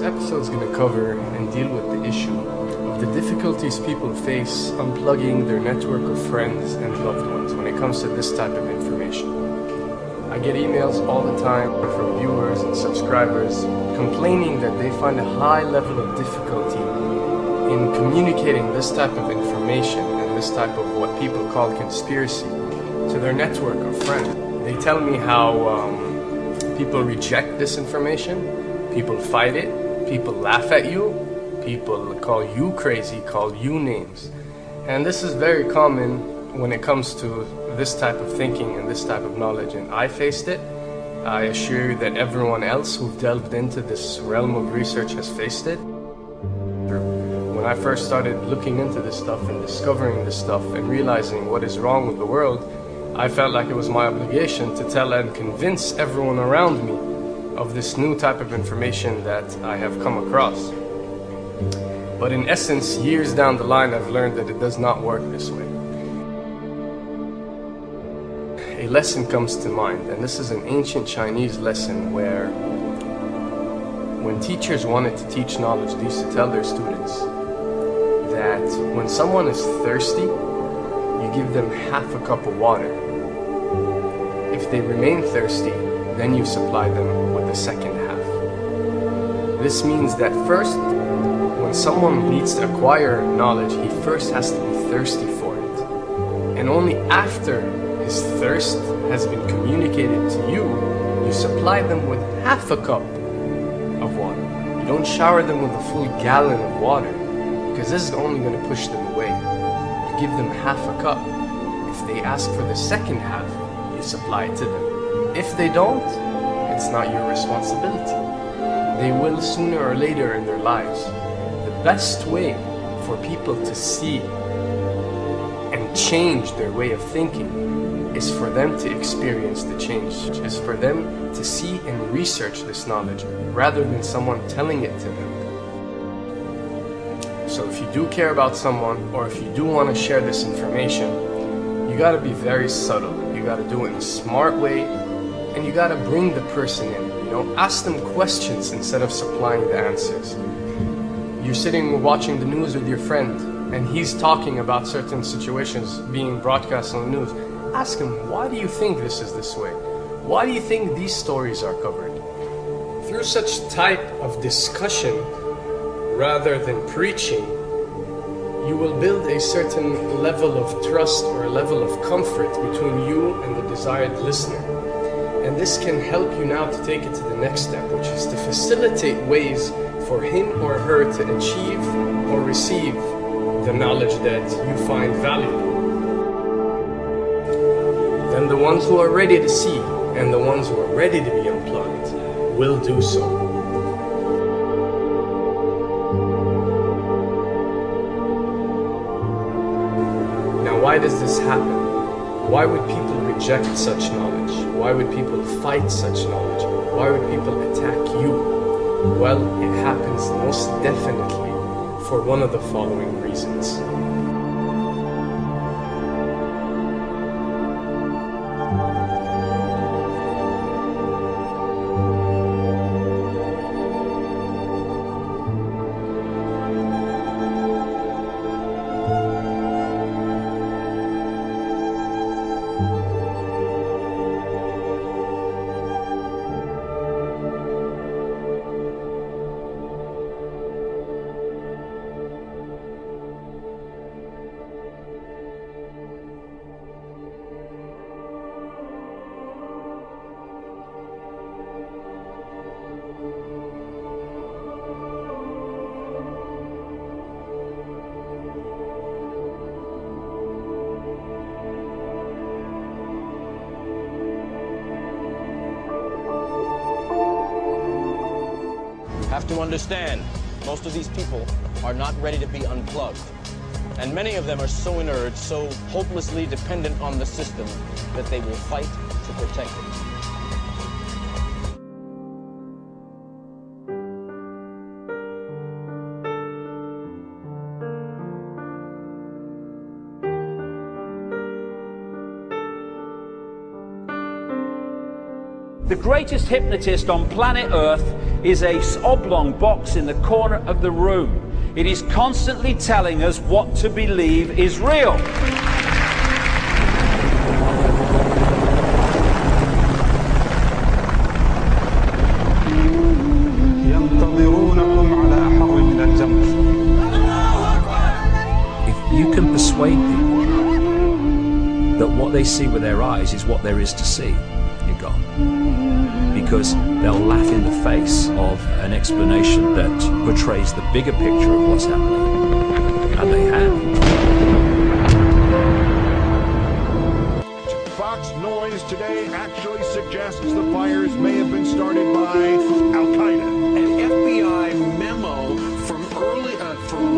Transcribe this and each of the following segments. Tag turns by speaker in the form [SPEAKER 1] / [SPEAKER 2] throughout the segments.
[SPEAKER 1] episode is going to cover and deal with the issue of the difficulties people face unplugging their network of friends and loved ones when it comes to this type of information. I get emails all the time from viewers and subscribers complaining that they find a high level of difficulty in communicating this type of information and this type of what people call conspiracy to their network of friends. They tell me how people reject this information, people fight it, people laugh at you, people call you crazy, call you names. And this is very common when it comes to this type of thinking and this type of knowledge, and I faced it. I assure you that everyone else who delved into this realm of research has faced it. When I first started looking into this stuff and discovering this stuff and realizing what is wrong with the world, I felt like it was my obligation to tell and convince everyone around me of this new type of information that I have come across. But in essence, years down the line, I've learned that it does not work this way. A lesson comes to mind, and this is an ancient Chinese lesson where when teachers wanted to teach knowledge, they used to tell their students that when someone is thirsty, you give them half a cup of water. If they remain thirsty, then you supply them with the second half. This means that first, when someone needs to acquire knowledge, he first has to be thirsty for it. And only after his thirst has been communicated to you, you supply them with half a cup of water. You don't shower them with a full gallon of water, because this is only going to push them away. You give them half a cup. If they ask for the second half, you supply it to them. If they don't, it's not your responsibility. They will sooner or later in their lives. The best way for people to see and change their way of thinking is for them to experience the change, is for them to see and research this knowledge rather than someone telling it to them. So if you do care about someone, or if you do want to share this information, you got to be very subtle. You got to do it in a smart way, and you got to bring the person in. You know, ask them questions instead of supplying the answers. You're sitting watching the news with your friend, and he's talking about certain situations being broadcast on the news. Ask him, why do you think this is this way? Why do you think these stories are covered? Through such type of discussion, rather than preaching, you will build a certain level of trust or a level of comfort between you and the desired listener. And this can help you now to take it to the next step, which is to facilitate ways for him or her to achieve or receive the knowledge that you find valuable. Then the ones who are ready to see and the ones who are ready to be unplugged will do so. Now, why does this happen? Why would people reject such knowledge? Why would people fight such knowledge? Why would people attack you? Well, it happens most definitely for one of the following reasons.
[SPEAKER 2] Have to understand, most of these people are not ready to be unplugged. And many of them are so inert, so hopelessly dependent on the system, that they will fight to protect it.
[SPEAKER 3] The greatest hypnotist on planet Earth is a oblong box in the corner of the room. It is constantly telling us what to believe is real.
[SPEAKER 4] If you can persuade people that what they see with their eyes is what there is to see, you're gone. Because they'll laugh in the face of an explanation that portrays the bigger picture of what's happening. And they have.
[SPEAKER 5] Fox noise today actually suggests the fires may have been started by Al-Qaeda.
[SPEAKER 6] An FBI memo from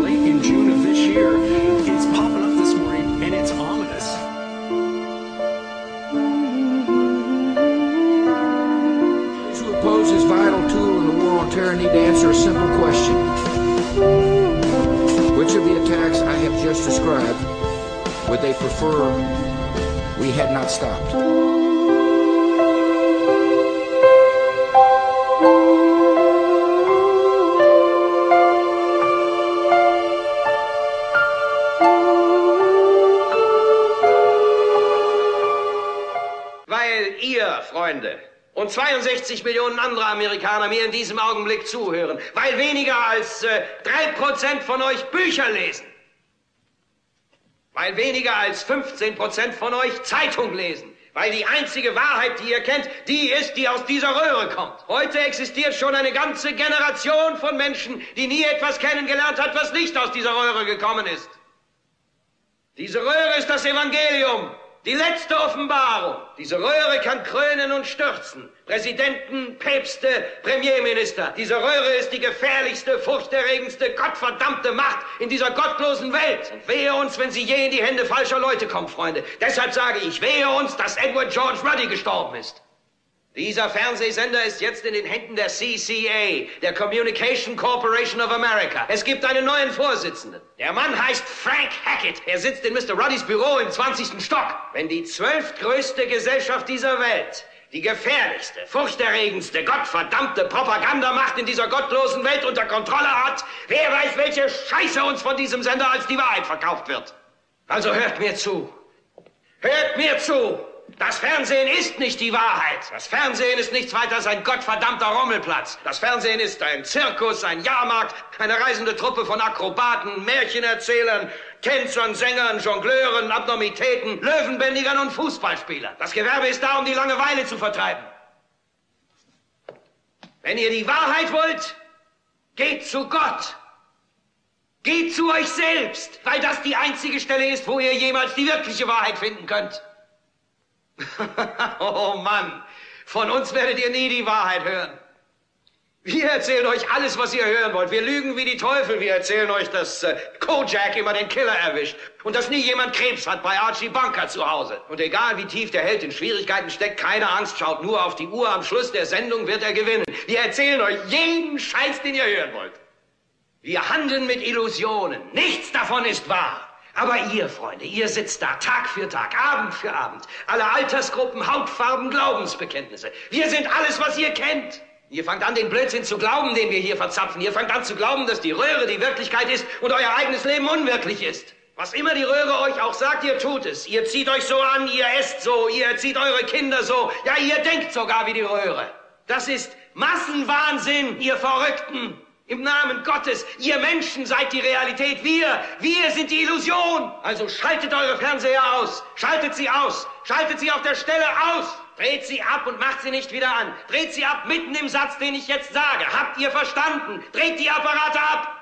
[SPEAKER 6] late in June of this year is popping up this morning, and it's ominous.
[SPEAKER 7] Those who oppose this vital tool in the war on terror need to answer a simple question. Which of the attacks I have just described would they prefer we had not stopped?
[SPEAKER 8] Weil ihr, Freunde, und 62 Millionen andere Amerikaner mir in diesem Augenblick zuhören, weil weniger als 3% von euch Bücher lesen, weil weniger als 15% von euch Zeitung lesen, weil die einzige Wahrheit, die ihr kennt, die ist, die aus dieser Röhre kommt. Heute existiert schon eine ganze Generation von Menschen, die nie etwas kennengelernt hat, was nicht aus dieser Röhre gekommen ist. Diese Röhre ist das Evangelium. Die letzte Offenbarung. Diese Röhre kann krönen und stürzen. Präsidenten, Päpste, Premierminister. Diese Röhre ist die gefährlichste, furchterregendste, gottverdammte Macht in dieser gottlosen Welt. Und wehe uns, wenn sie je in die Hände falscher Leute kommt, Freunde. Deshalb sage ich, wehe uns, dass Edward George Ruddy gestorben ist. Dieser Fernsehsender ist jetzt in den Händen der CCA, der Communication Corporation of America. Es gibt einen neuen Vorsitzenden. Der Mann heißt Frank Hackett. Er sitzt in Mr. Ruddys Büro im 20. Stock. Wenn die 12. größte Gesellschaft dieser Welt, die gefährlichste, furchterregendste, gottverdammte Propagandamacht in dieser gottlosen Welt unter Kontrolle hat, wer weiß, welche Scheiße uns von diesem Sender als die Wahrheit verkauft wird. Also hört mir zu. Hört mir zu. Das Fernsehen ist nicht die Wahrheit. Das Fernsehen ist nichts weiter als ein gottverdammter Rummelplatz. Das Fernsehen ist ein Zirkus, ein Jahrmarkt, eine reisende Truppe von Akrobaten, Märchenerzählern, Tänzern, Sängern, Jongleuren, Abnormitäten, Löwenbändigern und Fußballspielern. Das Gewerbe ist da, um die Langeweile zu vertreiben. Wenn ihr die Wahrheit wollt, geht zu Gott. Geht zu euch selbst, weil das die einzige Stelle ist, wo ihr jemals die wirkliche Wahrheit finden könnt. Oh Mann, von uns werdet ihr nie die Wahrheit hören. Wir erzählen euch alles, was ihr hören wollt. Wir lügen wie die Teufel. Wir erzählen euch, dass Kojak immer den Killer erwischt und dass nie jemand Krebs hat bei Archie Bunker zu Hause. Und egal wie tief der Held in Schwierigkeiten steckt, keine Angst, schaut nur auf die Uhr. Am Schluss der Sendung wird er gewinnen. Wir erzählen euch jeden Scheiß, den ihr hören wollt. Wir handeln mit Illusionen. Nichts davon ist wahr. Aber ihr, Freunde, ihr sitzt da Tag für Tag, Abend für Abend. Alle Altersgruppen, Hautfarben, Glaubensbekenntnisse. Wir sind alles, was ihr kennt. Ihr fangt an, den Blödsinn zu glauben, den wir hier verzapfen. Ihr fangt an zu glauben, dass die Röhre die Wirklichkeit ist und euer eigenes Leben unwirklich ist. Was immer die Röhre euch auch sagt, ihr tut es. Ihr zieht euch so an, ihr esst so, ihr erzieht eure Kinder so. Ja, ihr denkt sogar wie die Röhre. Das ist Massenwahnsinn, ihr Verrückten. Im Namen Gottes, ihr Menschen seid die Realität, wir sind die Illusion. Also schaltet eure Fernseher aus, schaltet sie aus, schaltet sie auf der Stelle aus. Dreht sie ab und macht sie nicht wieder an. Dreht sie ab mitten im Satz, den ich jetzt sage. Habt ihr verstanden? Dreht die Apparate ab.